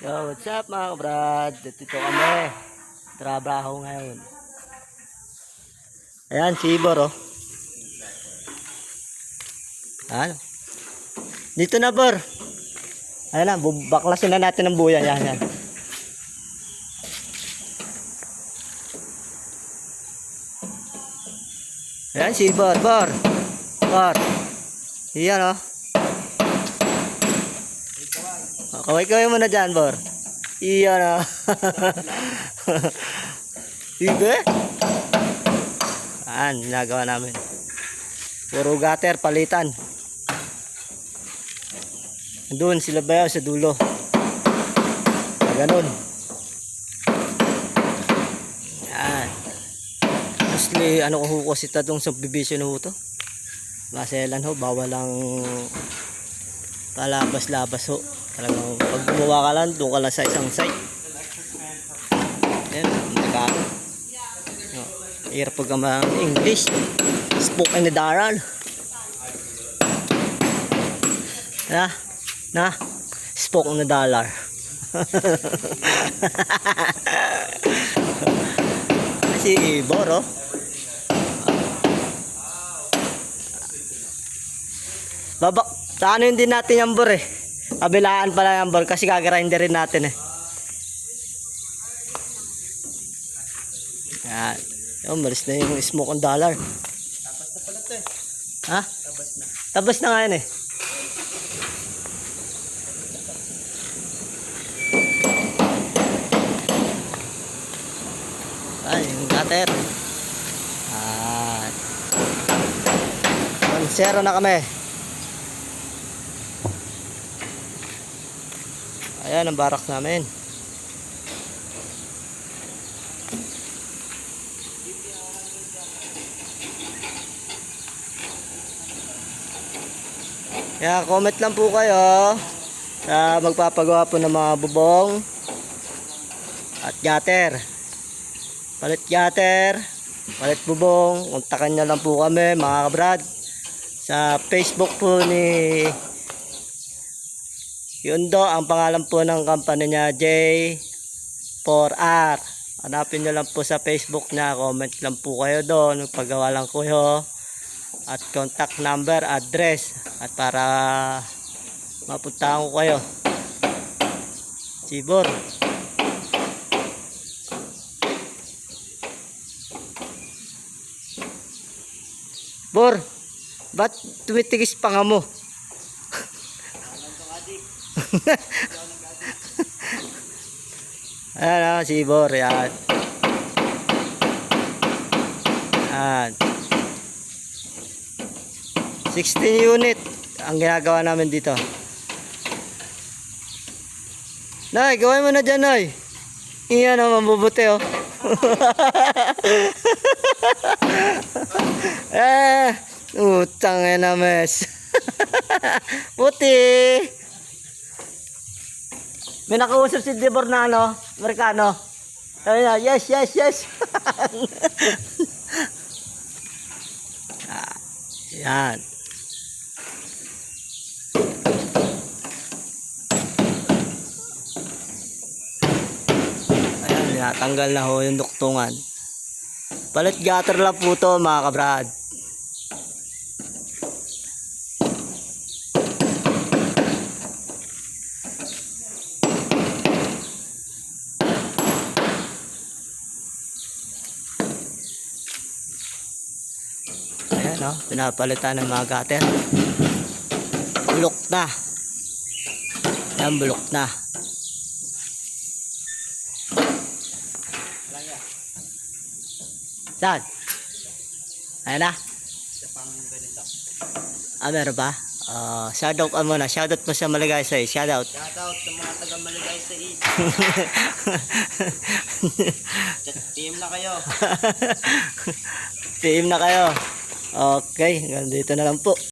Yo, what's up mga kabrad? Dito kami. Trabaho ngayon. Ayan, si Ibor, oh. Ano? Dito na, Bor. Ayan na, baklasin na natin ng buya. Yan, yan. Ayan, si Ibor, Bor. Bor. Iyan, oh. Kaway-kaway mo na dyan, Bor. Iyan, oh. Ibe? Ayan, ginagawa namin. Puro gutter, palitan. Doon sila bayaw sa dulo. Ganun. Yan. Mostly, ano ko hukos ito itong subdivision ho ito. Maselan ho, bawal lang palabas-labas ho. Talagang pag gumawa ka lang, doon ka lang sa isang site. Yan, nagkakaroon. Hirap pag ang English. Spoken na daral. Na, spoken na dollar. Si Boro. Babak, sa ano yun din natin yung bor eh. Kabilaan pala yung bor kasi gagarinder rin natin eh. Yan. Yung malis na yung smoke on dollar. Tabas na pala ito eh. Ha? Tabas na. Tabas na nga yun eh. Ay, yung gutter. Zero na kami. Ayan ang barak namin. Kaya comment lang po kayo sa magpapagawa po ng mga bubong at gutter. Palit gutter, palit bubong, kontakan nyo lang po kami mga kabrad. Sa Facebook po ni Yundo, ang pangalan po ng company niya J4R. Hanapin nyo lang po sa Facebook niya, comment lang po kayo doon, magpagawa lang kayo. At contact number, address, at para mapuntahan ko kayo. Sibor. Bor, ba't tumitigis pa nga mo? Ayan o, si Bor, yan. Yan. 16 unit ang ginagawa namin dito. Nay, gawin mo na dyan, Nay. Iyan o, mabubuti o. Utang na mes. Puti. May nakausap si Debor na ano, Amerikano. Sabi na, yes, yes, yes. Yan. Ayan, natanggal na ho yung duktungan. Palit gutter lang po to mga kabrad. Ayan o, pinapalitan ng mga gutter. Bulok na. Ayan, bulok na. Saan? Ayan na. Isa pang ganito. Meron ba? Shoutout mo na. Shoutout mo sa Maligaysa. Shoutout. Shoutout sa mga taga Maligaysa East. Team na kayo. Team na kayo. Okay, hanggang dito na lang po.